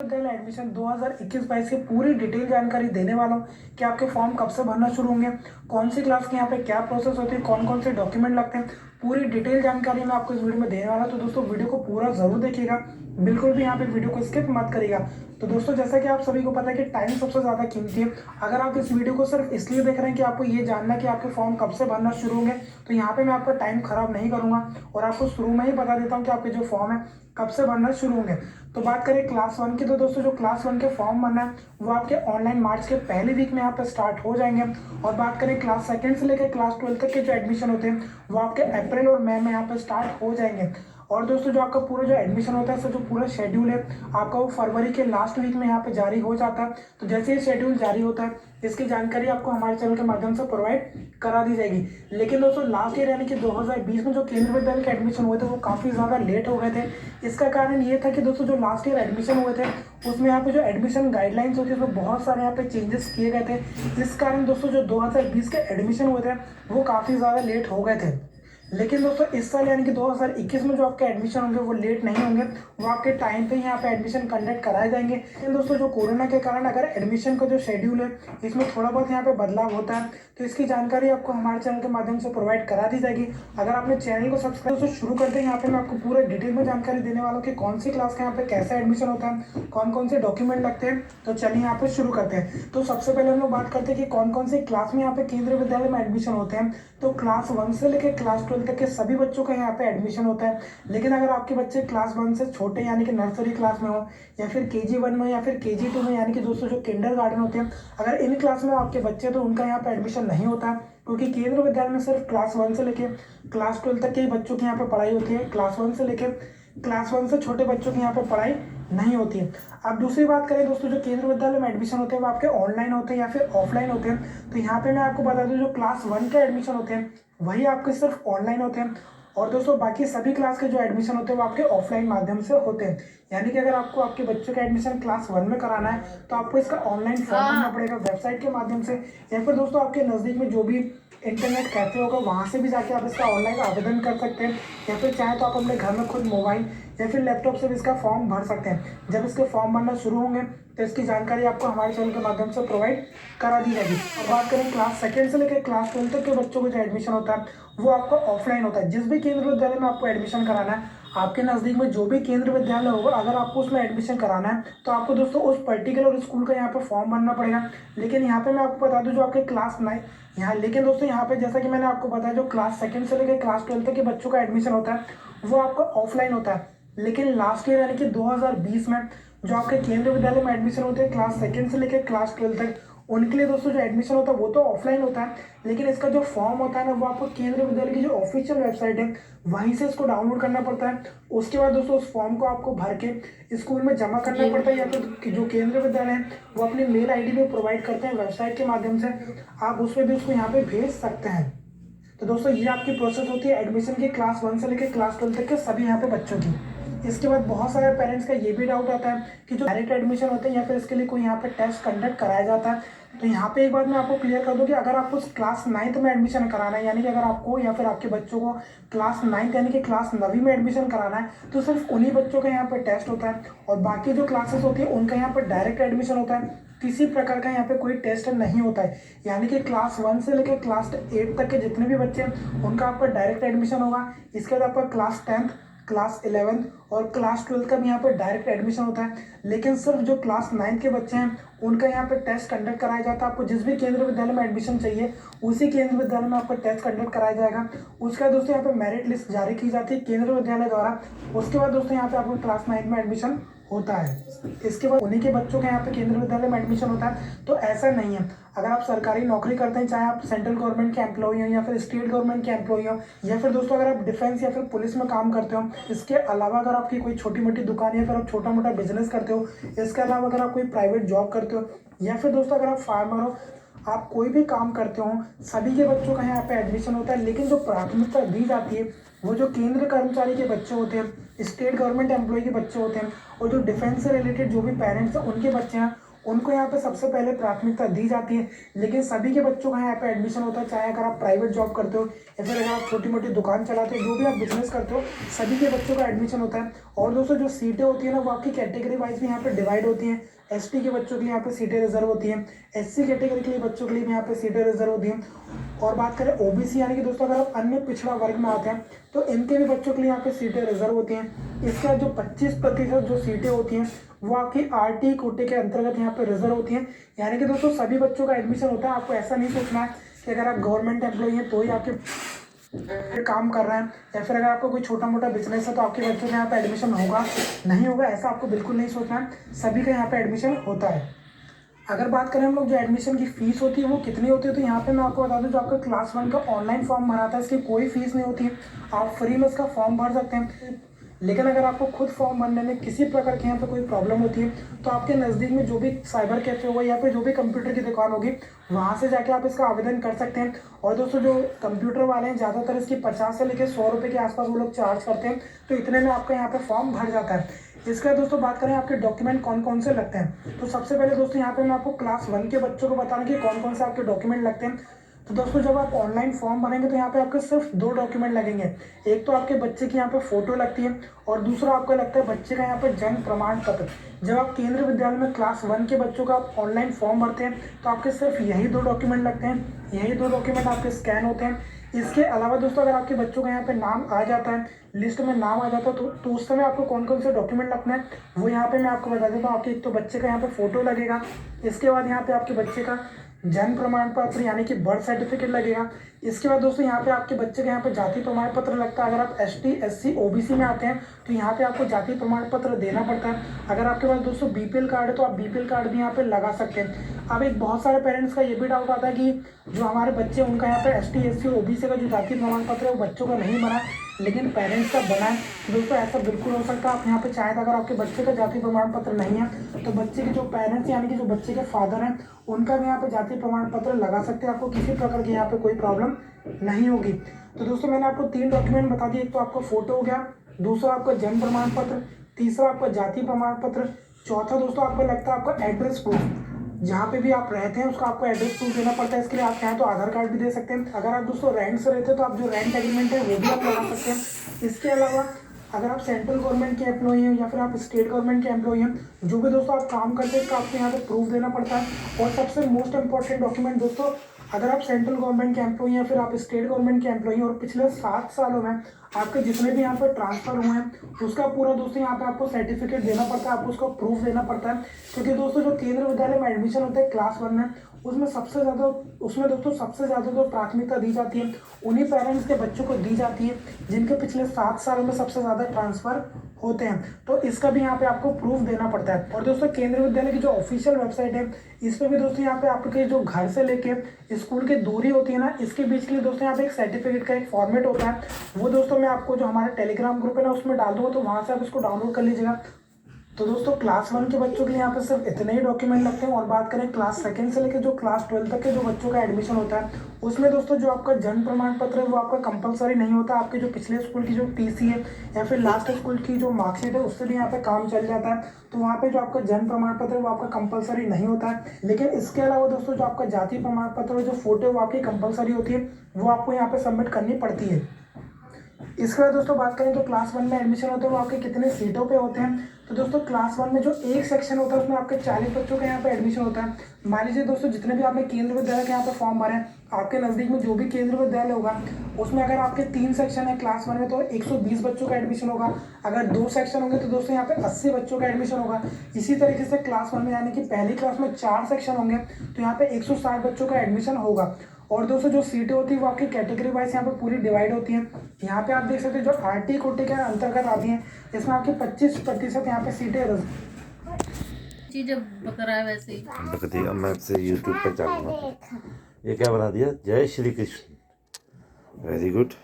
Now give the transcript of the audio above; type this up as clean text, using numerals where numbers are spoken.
विद्यालय एडमिशन 2021-22 की पूरी डिटेल जानकारी देने वाला हूँ कि आपके फॉर्म कब से भरना शुरू होंगे, कौन सी क्लास के यहाँ पे क्या प्रोसेस होती है, कौन कौन से डॉक्यूमेंट लगते हैं, पूरी डिटेल जानकारी मैं आपको इस वीडियो में देने वाला हूँ। तो दोस्तों वीडियो को पूरा जरूर देखिएगा, बिल्कुल भी यहाँ पे वीडियो को स्किप मत करिएगा। तो दोस्तों जैसा कि आप सभी को पता है कि टाइम सबसे ज़्यादा कीमती है। अगर आप इस वीडियो को सिर्फ इसलिए देख रहे हैं कि आपको ये जानना है कि आपके फॉर्म कब से भरना शुरू होंगे, तो यहाँ पे मैं आपका टाइम खराब नहीं करूँगा और आपको शुरू में ही बता देता हूँ कि आपके जो फॉर्म है कब से भरना शुरू होंगे। तो बात करें क्लास 1 की, तो दोस्तों जो क्लास 1 के फॉर्म भरना है वो आपके ऑनलाइन मार्च के पहले वीक में यहाँ पे स्टार्ट हो जाएंगे। और बात करें क्लास 2 से लेकर क्लास 12 तक के जो एडमिशन होते हैं वो आपके अप्रैल और मई में यहाँ पे स्टार्ट हो जाएंगे। और दोस्तों जो आपका पूरा जो एडमिशन होता है, जो पूरा शेड्यूल है आपका वो फरवरी के लास्ट वीक में यहाँ पे जारी हो जाता है। तो जैसे ये शेड्यूल जारी होता है इसकी जानकारी आपको हमारे चैनल के माध्यम से प्रोवाइड करा दी जाएगी। लेकिन दोस्तों लास्ट ईयर यानी कि 2020 में जो केंद्रीय विद्यालय के एडमिशन हुए थे वो काफ़ी ज़्यादा लेट हो गए थे। इसका कारण ये था कि दोस्तों जो लास्ट ईयर एडमिशन हुए थे उसमें यहाँ पे जो एडमिशन गाइडलाइंस होती है उसमें बहुत सारे यहाँ पे चेंजेस किए गए थे। इस कारण दोस्तों जो 2020 के एडमिशन हुए थे वो काफ़ी ज़्यादा लेट हो गए थे। लेकिन दोस्तों इस साल यानी कि 2021 में जो आपके एडमिशन होंगे वो लेट नहीं होंगे, वो आपके टाइम पे यहाँ पे एडमिशन कंडक्ट कराए जाएंगे। लेकिन दोस्तों जो कोरोना के कारण अगर एडमिशन का जो शेड्यूल है इसमें थोड़ा बहुत यहाँ पे बदलाव होता है, तो इसकी जानकारी आपको हमारे चैनल के माध्यम से प्रोवाइड करा दी जाएगी। अगर आपने चैनल को सब्सक्राइब तो शुरू करते हैं, यहाँ पे मैं आपको पूरे डिटेल में जानकारी देने वाला हूँ कि कौन सी क्लास का यहाँ पे कैसा एडमिशन होता है, कौन कौन से डॉक्यूमेंट लगते हैं। तो चलिए यहाँ पे शुरू करते हैं। तो सबसे पहले हम लोग बात करते हैं कि कौन कौन सी क्लास में यहाँ पे केंद्रीय विद्यालय में एडमिशन होते हैं। तो क्लास 1 से लेकर क्लास 12 तक के सभी बच्चों का यहाँ पे एडमिशन होता है। लेकिन अगर आपके बच्चे क्लास 1 से छोटे यानी कि नर्सरी क्लास में हो या फिर KG 1 में या फिर KG 2 में यानी कि दोस्तों जो किंडरगार्टन होते हैं, अगर इन क्लास में आपके बच्चे तो उनका यहाँ पे एडमिशन नहीं होता है, क्योंकि केंद्रीय विद्यालय में सिर्फ क्लास 1 से लेकर क्लास 12 तक के बच्चों की यहाँ पे पढ़ाई होती है। क्लास 1 से छोटे बच्चों की यहाँ पे पढ़ाई नहीं होती है। अब दूसरी बात करें दोस्तों, जो केंद्रीय विद्यालय में एडमिशन होते हैं वो आपके ऑनलाइन होते हैं या फिर ऑफलाइन होते हैं। तो यहाँ पे मैं आपको बता दूं जो क्लास 1 के एडमिशन होते हैं वही आपके सिर्फ ऑनलाइन होते हैं, और दोस्तों बाकी सभी क्लास के जो एडमिशन होते हैं वो आपके ऑफलाइन माध्यम से होते हैं। यानी कि अगर आपको आपके बच्चों का एडमिशन क्लास 1 में कराना है तो आपको इसका ऑनलाइन फॉर्म भरना पड़ेगा वेबसाइट के माध्यम से, या फिर दोस्तों आपके नज़दीक में जो भी इंटरनेट कैफे होगा वहाँ से भी जाके आप इसका ऑनलाइन आवेदन कर सकते हैं, या फिर चाहे तो आप अपने घर में खुद मोबाइल या फिर लैपटॉप से भी इसका फॉर्म भर सकते हैं। जब इसके फॉर्म भरना शुरू होंगे तो इसकी जानकारी आपको हमारे चैनल के माध्यम से प्रोवाइड करा दी जाएगी। और बात करें क्लास 2 से लेकर क्लास 12 तक के बच्चों को जो एडमिशन होता है वो आपका ऑफलाइन होता है। जिस भी केंद्रीय विद्यालय में आपको एडमिशन कराना है, आपके नज़दीक में जो भी केंद्रीय विद्यालय होगा अगर आपको उसमें एडमिशन कराना है तो आपको दोस्तों उस पर्टिकुलर स्कूल का यहाँ पर फॉर्म भरना पड़ेगा। लेकिन यहाँ पे मैं आपको बता दूँ जो आपके क्लास 9 यहाँ, लेकिन दोस्तों यहाँ पे जैसा कि मैंने आपको बताया जो क्लास 2 से लेकर क्लास 12 तक के बच्चों का एडमिशन होता है वो आपका ऑफलाइन होता है। लेकिन लास्ट ईयर यानी कि 2020 में जो आपके केंद्रीय विद्यालय में एडमिशन होते हैं क्लास 2 से लेकर क्लास 12 तक, उनके लिए दोस्तों जो एडमिशन होता है वो तो ऑफलाइन होता है, लेकिन इसका जो फॉर्म होता है ना वो आपको केंद्रीय विद्यालय की जो ऑफिशियल वेबसाइट है वहीं से इसको डाउनलोड करना पड़ता है। उसके बाद दोस्तों उस फॉर्म को आपको भर के स्कूल में जमा करना पड़ता है, या फिर जो केंद्रीय विद्यालय है वो अपनी मेल ID भी प्रोवाइड करते हैं वेबसाइट के माध्यम से, आप उस पर भी उसको यहाँ पे भेज सकते हैं। तो दोस्तों ये आपकी प्रोसेस होती है एडमिशन की क्लास 1 से लेकर क्लास 12 तक के सभी यहाँ पे बच्चों की। इसके बाद बहुत सारे पेरेंट्स का ये भी डाउट आता है कि जो डायरेक्ट एडमिशन होते हैं या फिर इसके लिए कोई यहाँ पे टेस्ट कंडक्ट कराया जाता है। तो यहाँ पे एक बात मैं आपको क्लियर कर दूं कि अगर आपको क्लास 9th में एडमिशन कराना है, यानी कि अगर आपको या फिर आपके बच्चों को क्लास 9th यानी कि क्लास 9वीं में एडमिशन कराना है तो सिर्फ उन्हीं बच्चों का यहाँ पे टेस्ट होता है, और बाकी जो क्लासेस होती है उनका यहाँ पर डायरेक्ट एडमिशन होता है। किसी प्रकार का यहाँ पे कोई टेस्ट नहीं होता है। यानी कि क्लास 1 से लेकर क्लास 8 तक के जितने भी बच्चे हैं उनका आपका डायरेक्ट एडमिशन होगा। इसके बाद आपका क्लास 10th क्लास 11 और क्लास 12 का भी यहाँ पर डायरेक्ट एडमिशन होता है। लेकिन सिर्फ जो क्लास 9 के बच्चे हैं उनका यहाँ पे टेस्ट कंडक्ट कराया जाता है। आपको जिस भी केंद्रीय विद्यालय में एडमिशन चाहिए उसी केंद्रीय विद्यालय में आपका टेस्ट कंडक्ट कराया जाएगा। उसके बाद दोस्तों यहाँ पे मेरिट लिस्ट जारी की जाती है केंद्रीय विद्यालय द्वारा। उसके बाद दोस्तों यहाँ पे आपको क्लास 9 में एडमिशन होता है। इसके बाद उन्हीं के बच्चों का यहाँ पे केंद्रीय विद्यालय में एडमिशन होता है। तो ऐसा नहीं है, अगर आप सरकारी नौकरी करते हैं, चाहे आप सेंट्रल गवर्नमेंट के एम्प्लॉय हो या फिर स्टेट गवर्नमेंट के एम्प्लॉय हो, या फिर दोस्तों अगर आप डिफेंस या फिर पुलिस में काम करते हो, इसके अलावा अगर आपकी कोई छोटी मोटी दुकान या फिर आप छोटा मोटा बिजनेस करते हो, इसके अलावा अगर आप कोई प्राइवेट जॉब करते हो, या फिर दोस्तों अगर आप फार्मर हो, आप कोई भी काम करते हो, सभी के बच्चों का यहाँ पे एडमिशन होता है। लेकिन जो प्राथमिकता दी जाती है वो जो केंद्र कर्मचारी के बच्चे होते हैं, स्टेट गवर्नमेंट एम्प्लॉय के बच्चे होते हैं, और जो डिफेंस से रिलेटेड जो भी पेरेंट्स हैं उनके बच्चे हैं उनको यहाँ पे सबसे पहले प्राथमिकता दी जाती है। लेकिन सभी के बच्चों का यहाँ पे एडमिशन होता है, चाहे अगर आप प्राइवेट जॉब करते हो या फिर अगर आप छोटी मोटी दुकान चलाते हो, जो भी आप बिजनेस करते हो, सभी के बच्चों का एडमिशन होता है। और दोस्तों जो सीटें होती है ना, वो आपकी कैटेगरी वाइज भी यहाँ पे डिवाइड होती हैं। एसटी के बच्चों के लिए यहाँ पे सीटें रिजर्व होती हैं, एससी कैटेगरी के लिए बच्चों के लिए भी यहाँ पे सीटें रिजर्व होती हैं। और बात करें ओबीसी यानी कि दोस्तों अगर आप अन्य पिछड़ा वर्ग में आते हैं तो इनके भी बच्चों के लिए यहाँ पे सीटें रिजर्व होती हैं। इसके बाद जो 25% जो सीटें होती हैं वो आपकी आरटी कोटे के अंतर्गत यहाँ पे रिजर्व होती हैं। यानी कि दोस्तों सभी बच्चों का एडमिशन होता है। आपको ऐसा नहीं सोचना है कि अगर आप गवर्नमेंट एम्प्लॉई हैं तो ही आपके काम कर रहे हैं, या फिर अगर आपको कोई छोटा मोटा बिजनेस है तो आपके बच्चों का यहाँ पे एडमिशन होगा, नहीं होगा, ऐसा आपको बिल्कुल नहीं सोचना है। सभी का यहाँ पे एडमिशन होता है। अगर बात करें हम लोग जो एडमिशन की फीस होती है वो कितनी होती है, तो यहाँ पे मैं आपको बता दूं, जो आपका क्लास 1 का ऑनलाइन फॉर्म भरा था इसकी कोई फीस नहीं होती है। आप फ्री में इसका फॉर्म भर सकते हैं। लेकिन अगर आपको खुद फॉर्म भरने में किसी प्रकार की यहाँ पे कोई प्रॉब्लम होती है तो आपके नज़दीक में जो भी साइबर कैफे होगा या फिर जो भी कंप्यूटर की दुकान होगी वहाँ से जाके आप इसका आवेदन कर सकते हैं। और दोस्तों जो कंप्यूटर वाले हैं ज़्यादातर इसकी 50 से लेकर 100 रुपये के आसपास वो लोग चार्ज करते हैं, तो इतने में आपका यहाँ पे फॉर्म भर जाता है। इसका दोस्तों बात करें आपके डॉक्यूमेंट कौन कौन से लगते हैं, तो सबसे पहले दोस्तों यहाँ पे मैं आपको क्लास 1 के बच्चों को बताना कि कौन कौन से आपके डॉक्यूमेंट लगते हैं। तो दोस्तों जब आप ऑनलाइन फॉर्म भरेंगे तो यहाँ पे आपके सिर्फ 2 डॉक्यूमेंट लगेंगे। एक तो आपके बच्चे की यहाँ पे फोटो लगती है और दूसरा आपका लगता है बच्चे का यहाँ पे जन्म प्रमाण पत्र। जब आप केंद्रीय विद्यालय में क्लास 1 के बच्चों का ऑनलाइन फॉर्म भरते हैं तो आपके सिर्फ यही 2 डॉक्यूमेंट लगते हैं, यही 2 डॉक्यूमेंट आपके स्कैन होते हैं। इसके अलावा दोस्तों अगर आपके बच्चों का यहाँ पे नाम आ जाता है, लिस्ट में नाम आ जाता है, तो उस समय आपको कौन कौन से डॉक्यूमेंट लगते हैं वो यहाँ पे मैं आपको बता देता हूँ। आपके एक तो बच्चे का यहाँ पे फोटो लगेगा, इसके बाद यहाँ पे आपके बच्चे का जन्म प्रमाण पत्र यानी कि बर्थ सर्टिफिकेट लगेगा। इसके बाद दोस्तों यहाँ पे आपके बच्चे का यहाँ पे जाति प्रमाण पत्र लगता है। अगर आप एसटी, एससी, ओबीसी में आते हैं तो यहाँ पे आपको जाति प्रमाण पत्र देना पड़ता है। अगर आपके पास दोस्तों बीपीएल कार्ड है तो आप बीपीएल कार्ड भी यहाँ पे लगा सकते हैं। अब एक बहुत सारे पेरेंट्स का ये भी डाउट आता है कि जो हमारे बच्चे उनका यहाँ पे एसटी, एससी, ओबीसी का जो जाति प्रमाण पत्र है वो बच्चों का नहीं बना लेकिन पेरेंट्स का बना है। तो दोस्तों ऐसा बिल्कुल हो सकता है। आप यहाँ पे चाहें तो अगर आपके बच्चे का जाति प्रमाण पत्र नहीं है तो बच्चे के जो पेरेंट्स यानी कि जो बच्चे के फादर हैं उनका भी यहाँ पे जाति प्रमाण पत्र लगा सकते हैं। आपको किसी प्रकार की यहाँ पे कोई प्रॉब्लम नहीं होगी। तो दोस्तों मैंने आपको 3 डॉक्यूमेंट बता दिए। एक तो आपका फोटो हो गया, दूसरा आपका जन्म प्रमाण पत्र, तीसरा आपका जाति प्रमाण पत्र, चौथा दोस्तों आपको लगता है आपका एड्रेस प्रूफ। जहाँ पे भी आप रहते हैं उसका आपको एड्रेस प्रूफ देना पड़ता है। इसके लिए आप चाहें तो आधार कार्ड भी दे सकते हैं। अगर आप दोस्तों रेंट से रहते हैं तो आप जो रेंट एग्रीमेंट है वो भी आप लगा सकते हैं। इसके अलावा अगर आप सेंट्रल गवर्नमेंट के एम्प्लॉई हैं या फिर आप स्टेट गवर्नमेंट के एम्प्लॉई हैं, जो भी दोस्तों आप काम करते हैं इसका आपको यहाँ पे प्रूफ देना पड़ता है। और सबसे मोस्ट इंपॉर्टेंट डॉक्यूमेंट दोस्तों, अगर आप सेंट्रल गवर्नमेंट के एम्प्लॉई हैं फिर आप स्टेट गवर्नमेंट के एम्प्लॉई हैं और पिछले 7 सालों में आपके जितने भी यहाँ पर ट्रांसफर हुए हैं उसका पूरा दोस्तों यहाँ पे आपको सर्टिफिकेट देना पड़ता है, आपको उसका प्रूफ देना पड़ता है। क्योंकि दोस्तों जो केंद्रीय विद्यालय में एडमिशन होता है क्लास 1 में उसमें दोस्तों सबसे ज़्यादा जो प्राथमिकता दी जाती है उन्हीं पेरेंट्स के बच्चों को दी जाती है जिनके पिछले 7 सालों में सबसे ज़्यादा ट्रांसफ़र होते हैं। तो इसका भी यहाँ पे आपको प्रूफ देना पड़ता है। और दोस्तों केंद्रीय विद्यालय की जो ऑफिशियल वेबसाइट है इस पर भी दोस्तों यहाँ पे आपके जो घर से लेके स्कूल की दूरी होती है ना, इसके बीच के लिए दोस्तों यहाँ पे एक सर्टिफिकेट का एक फॉर्मेट होता है। वो दोस्तों मैं आपको जो हमारा टेलीग्राम ग्रुप है ना उसमें डाल दूंगा, तो वहाँ से आप इसको डाउनलोड कर लीजिएगा। तो दोस्तों क्लास 1 के बच्चों के लिए यहाँ पे सिर्फ इतने ही डॉक्यूमेंट लगते हैं। और बात करें क्लास 2 से लेकर जो क्लास 12 तक के जो बच्चों का एडमिशन होता है उसमें दोस्तों जो आपका जन्म प्रमाण पत्र है वो आपका कंपलसरी नहीं होता। आपके जो पिछले स्कूल की जो टीसी है या फिर लास्ट स्कूल की जो मार्कशीट है उससे भी यहाँ पे काम चल जाता है। तो वहाँ पे जो आपका जन्म प्रमाण पत्र है वो आपका कंपलसरी नहीं होता है। लेकिन इसके अलावा दोस्तों जो आपका जाति प्रमाण पत्र और जो फोटो है वो आपकी कंपलसरी होती है, वो आपको यहाँ पे सबमिट करनी पड़ती है। इसके बाद दोस्तों बात करें तो क्लास 1 में एडमिशन होते हैं वो आपके कितने सीटों पे होते हैं। तो दोस्तों क्लास 1 में जो एक सेक्शन होता है उसमें आपके 40 बच्चों का यहाँ पे एडमिशन होता है। मान लीजिए दोस्तों जितने भी आपने केंद्रीय विद्यालय के यहाँ पे फॉर्म भरे हैं, आपके नज़दीक में जो भी केंद्रीय विद्यालय होगा उसमें अगर आपके 3 सेक्शन है क्लास 1 में तो 120 बच्चों का एडमिशन होगा। अगर 2 सेक्शन होंगे तो दोस्तों यहाँ पे 80 बच्चों का एडमिशन होगा। इसी तरीके से क्लास 1 में यानी कि पहली क्लास में 4 सेक्शन होंगे तो यहाँ पे 160 बच्चों का एडमिशन होगा। और दोस्तों जो सीटें होती है वो आपकी कैटेगरी वाइज यहाँ पे पूरी डिवाइड होती हैं। यहाँ पे आप देख सकते हैं जो आरटी कोटे के अंतर्गत आती हैं इसमें आपकी 25% यहाँ पे सीटें चीज़ बकरा है वैसे ही बकती। अब मैं आपसे यूट्यूब पर जाऊँगा। ये क्या बना दिया? जय श्री कृष्ण। Very good.